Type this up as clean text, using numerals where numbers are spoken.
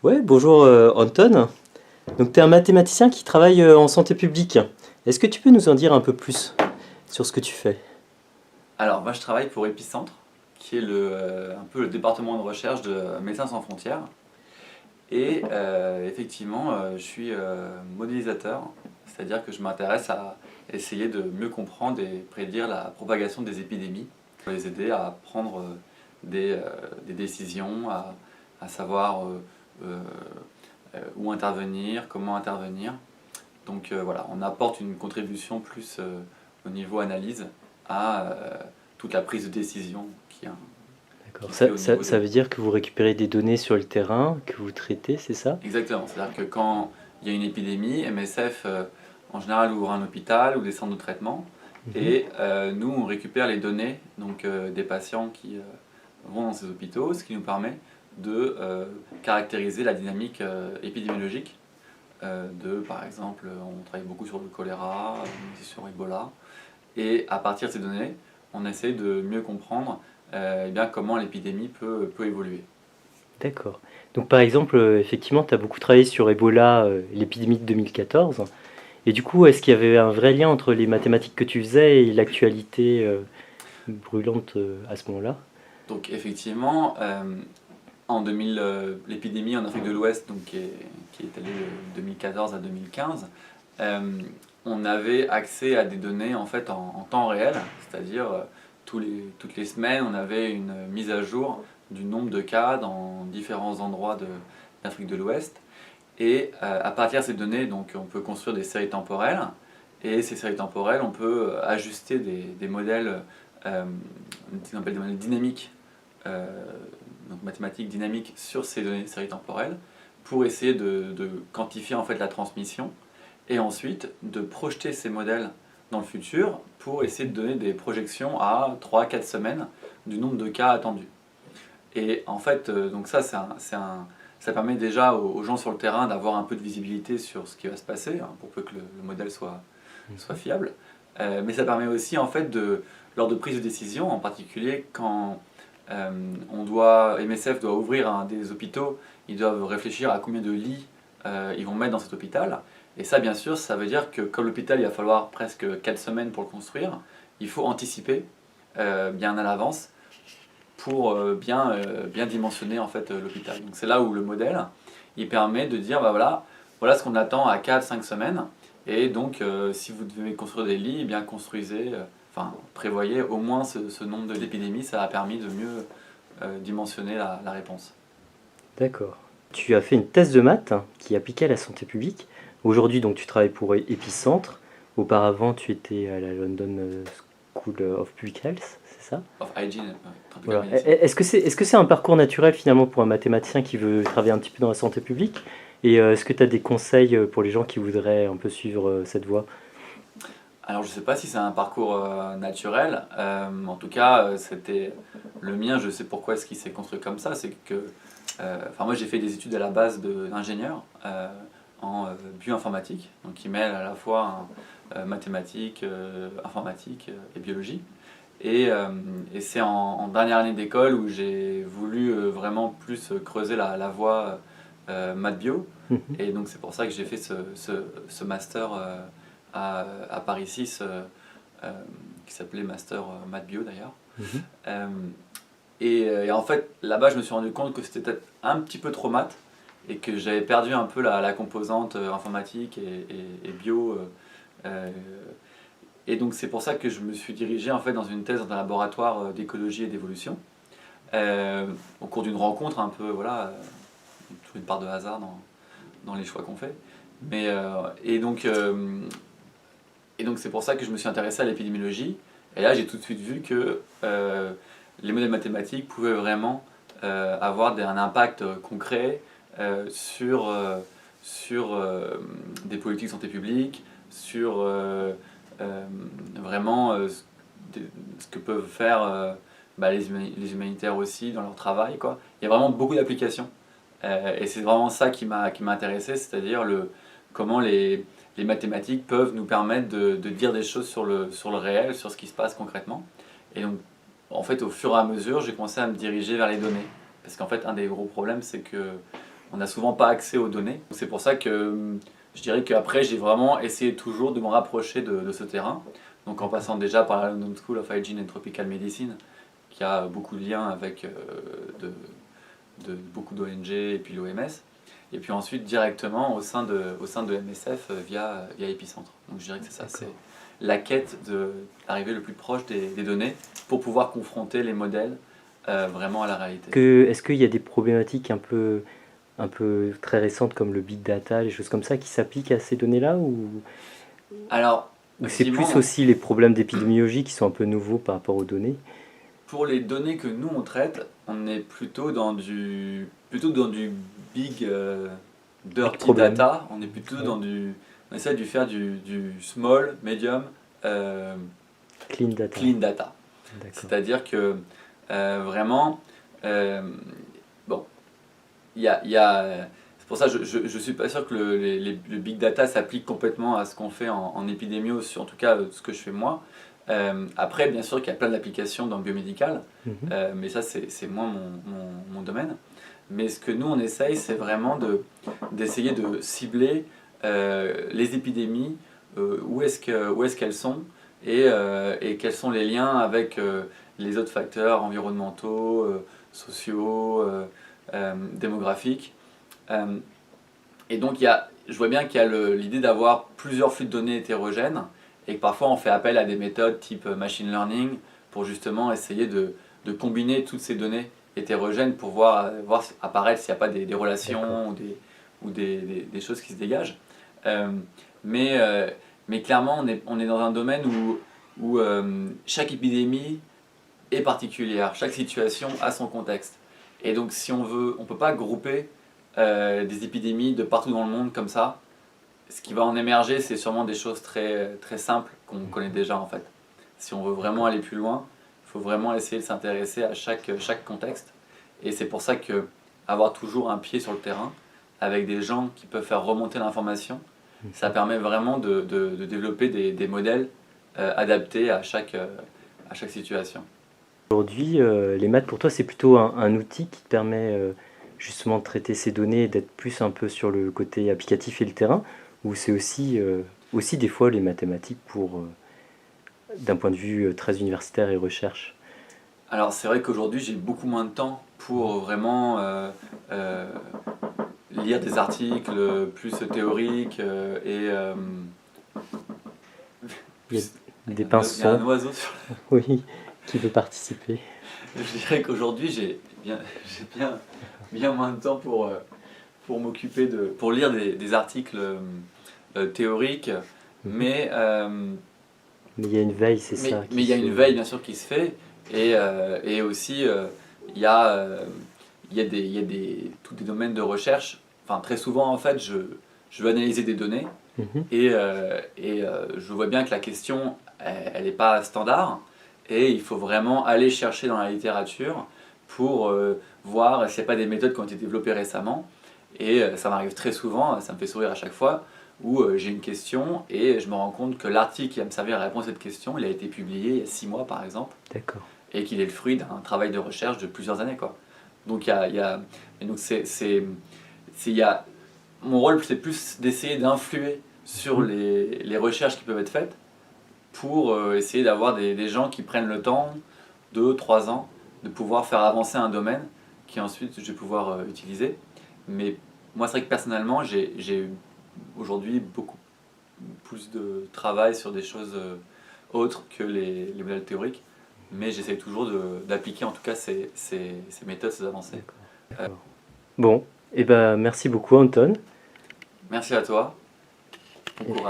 Ouais, bonjour Anton. Donc tu es un mathématicien qui travaille en santé publique. Est-ce que tu peux nous en dire un peu plus sur ce que tu fais? Alors, moi je travaille pour Epicentre, qui est un peu le département de recherche de Médecins sans frontières. Et effectivement, je suis modélisateur, c'est-à-dire que je m'intéresse à essayer de mieux comprendre et prédire la propagation des épidémies, pour les aider à prendre des décisions, à savoir euh, où intervenir, comment intervenir. Donc voilà, on apporte une contribution plus au niveau analyse à toute la prise de décision qui D'accord. se fait Ça, au ça, niveau ça de... veut dire que vous récupérez des données sur le terrain, que vous traitez, c'est ça? Exactement, c'est-à-dire que quand il y a une épidémie, MSF en général ouvre un hôpital ou des centres de traitement Mhm. et nous on récupère les données donc, des patients qui vont dans ces hôpitaux, ce qui nous permet de caractériser la dynamique épidémiologique par exemple, on travaille beaucoup sur le choléra, aussi sur Ebola. Et à partir de ces données, on essaie de mieux comprendre eh bien, comment l'épidémie peut évoluer. D'accord. Donc par exemple, effectivement, tu as beaucoup travaillé sur Ebola, l'épidémie de 2014. Et du coup, est-ce qu'il y avait un vrai lien entre les mathématiques que tu faisais et l'actualité brûlante à ce moment-là? Donc effectivement, en 2000, l'épidémie en Afrique de l'Ouest, donc, qui est allée de 2014 à 2015, euh, on avait accès à des données en fait en temps réel, c'est-à-dire toutes les semaines, on avait une mise à jour du nombre de cas dans différents endroits d'Afrique de l'Ouest. Et à partir de ces données, donc, on peut construire des séries temporelles. Et ces séries temporelles, on peut ajuster des modèles, qu'on appelle des modèles dynamiques, euh, donc mathématiques dynamiques sur ces données de séries temporelles, pour essayer de quantifier en fait la transmission. Et ensuite, de projeter ces modèles dans le futur pour essayer de donner des projections à 3 4 semaines du nombre de cas attendus. Et en fait, donc ça, ça permet déjà aux gens sur le terrain d'avoir un peu de visibilité sur ce qui va se passer, hein, pour peu que le modèle soit Mhm. fiable. Mais ça permet aussi, en fait, lors de prise de décision, en particulier quand MSF doit ouvrir des hôpitaux, ils doivent réfléchir à combien de lits ils vont mettre dans cet hôpital. Et ça, bien sûr, ça veut dire que comme l'hôpital, il va falloir presque 4 semaines pour le construire, il faut anticiper bien à l'avance pour bien dimensionner en fait l'hôpital. Donc c'est là où le modèle il permet de dire bah voilà ce qu'on attend à 4 5 semaines et donc si vous devez construire des lits, eh bien construisez, enfin prévoyez au moins ce nombre d'épidémies, ça a permis de mieux dimensionner la réponse. D'accord. Tu as fait une thèse de maths qui est appliquée à la santé publique. Aujourd'hui, donc, tu travailles pour Epicentre. Auparavant, tu étais à la London School of Public Health, c'est ça? Of hygiene, tropical Voilà. medicine. Est-ce que c'est un parcours naturel finalement pour un mathématicien qui veut travailler un petit peu dans la santé publique? Et est-ce que tu as des conseils pour les gens qui voudraient un peu suivre cette voie? Alors je sais pas si c'est un parcours naturel, en tout cas c'était le mien, je sais pourquoi est-ce qu'il s'est construit comme ça, c'est que enfin moi j'ai fait des études à la base d'ingénieur en bioinformatique, donc qui mêle à la fois mathématiques, informatique et biologie. Et c'est en dernière année d'école où j'ai voulu vraiment plus creuser la voie maths bio. Mhm. Et donc c'est pour ça que j'ai fait ce master à Paris 6 euh, qui s'appelait Master Maths Bio d'ailleurs. Mhm. Euh, et en fait, là-bas, je me suis rendu compte que c'était peut-être un petit peu trop maths et que j'avais perdu un peu la composante informatique et bio. Euh, et donc, c'est pour ça que je me suis dirigé en fait dans une thèse dans un laboratoire d'écologie et d'évolution. Au cours d'une rencontre, un peu, voilà, toujours une part de hasard dans les choix qu'on fait. Mais, et donc, c'est pour ça que je me suis intéressé à l'épidémiologie. Et là, j'ai tout de suite vu que les modèles mathématiques pouvaient vraiment avoir un impact concret sur des politiques de santé publique, sur vraiment ce que peuvent faire bah, les humanitaires aussi dans leur travail, quoi. Il y a vraiment beaucoup d'applications. Et c'est vraiment ça qui m'a intéressé, c'est-à-dire comment les mathématiques peuvent nous permettre de dire des choses sur le réel, sur ce qui se passe concrètement. Et donc, en fait, au fur et à mesure, j'ai commencé à me diriger vers les données. Parce qu'en fait, un des gros problèmes, c'est que on n'a souvent pas accès aux données. C'est pour ça que je dirais qu'après, j'ai vraiment essayé toujours de me rapprocher de ce terrain. Donc en passant déjà par la London School of Hygiene and Tropical Medicine, qui a beaucoup de liens avec beaucoup d'ONG et puis l'OMS. Et puis ensuite directement au sein de MSF via Epicentre. Donc je dirais que c'est ça, c'est la quête d'arriver le plus proche des données pour pouvoir confronter les modèles vraiment à la réalité. Est-ce qu'il y a des problématiques un peu très récentes comme le big data, les choses comme ça qui s'appliquent à ces données-là Alors, ou c'est plus aussi les problèmes d'épidémiologie qui sont un peu nouveaux par rapport aux données? Pour les données que nous on traite, on est plutôt dans du big dirty data, on est plutôt on essaie de faire du small, medium, clean data. C'est-à-dire que vraiment, bon, c'est pour ça que je ne suis pas sûr que le big data s'applique complètement à ce qu'on fait en épidémio, en tout cas ce que je fais moi. Après, bien sûr qu'il y a plein d'applications dans le biomédical, mais ça c'est moins mon domaine. Mais ce que nous on essaye, c'est vraiment d'essayer de cibler les épidémies, où est-ce qu'elles sont, et quels sont les liens avec les autres facteurs environnementaux, sociaux, démographiques. Et donc je vois bien qu'il y a l'idée d'avoir plusieurs flux de données hétérogènes, et que parfois on fait appel à des méthodes type machine learning pour justement essayer de combiner toutes ces données hétérogènes pour voir apparaître s'il n'y a pas des relations ou des choses qui se dégagent. Mais clairement, on est dans un domaine où chaque épidémie est particulière, chaque situation a son contexte. Et donc si on veut, on ne peut pas grouper des épidémies de partout dans le monde comme ça. Ce qui va en émerger, c'est sûrement des choses très, très simples qu'on connaît déjà en fait. Si on veut vraiment aller plus loin, il faut vraiment essayer de s'intéresser à chaque contexte. Et c'est pour ça que avoir toujours un pied sur le terrain, avec des gens qui peuvent faire remonter l'information, ça permet vraiment de développer des modèles adaptés à chaque situation. Aujourd'hui, les maths pour toi c'est plutôt un outil qui te permet justement de traiter ces données et d'être plus un peu sur le côté applicatif et le terrain, ou c'est aussi des fois les mathématiques d'un point de vue très universitaire et recherche? Alors c'est vrai qu'aujourd'hui j'ai beaucoup moins de temps pour vraiment lire des articles plus théoriques Il y a des Il y a pinceaux, un oiseau sur oui, qui veut participer. Je dirais qu'aujourd'hui j'ai bien moins de temps pour m'occuper pour lire des articles théoriques, mais Mais il y a une veille, c'est ça. mais il y a une veille bien sûr qui se fait, et aussi il y a tous des domaines de recherche. Enfin, très souvent en fait je veux analyser des données, et je vois bien que la question elle n'est pas standard, et il faut vraiment aller chercher dans la littérature pour voir s'il n'y a pas des méthodes qui ont été développées récemment. Et ça m'arrive très souvent, ça me fait sourire à chaque fois, où j'ai une question et je me rends compte que l'article qui va me servir à répondre à cette question, il a été publié il y a 6 mois par exemple, D'accord. et qu'il est le fruit d'un travail de recherche de plusieurs années, quoi. Donc mon rôle c'est plus d'essayer d'influer sur les recherches qui peuvent être faites, pour essayer d'avoir des gens qui prennent le temps, 2-3 ans, de pouvoir faire avancer un domaine qui ensuite je vais pouvoir utiliser. Mais moi c'est vrai que personnellement j'ai aujourd'hui beaucoup plus de travail sur des choses autres que les modèles théoriques, mais j'essaie toujours d'appliquer en tout cas ces méthodes, ces avancées. D'accord. Bon, et ben merci beaucoup Anton. Merci à toi, bon courage.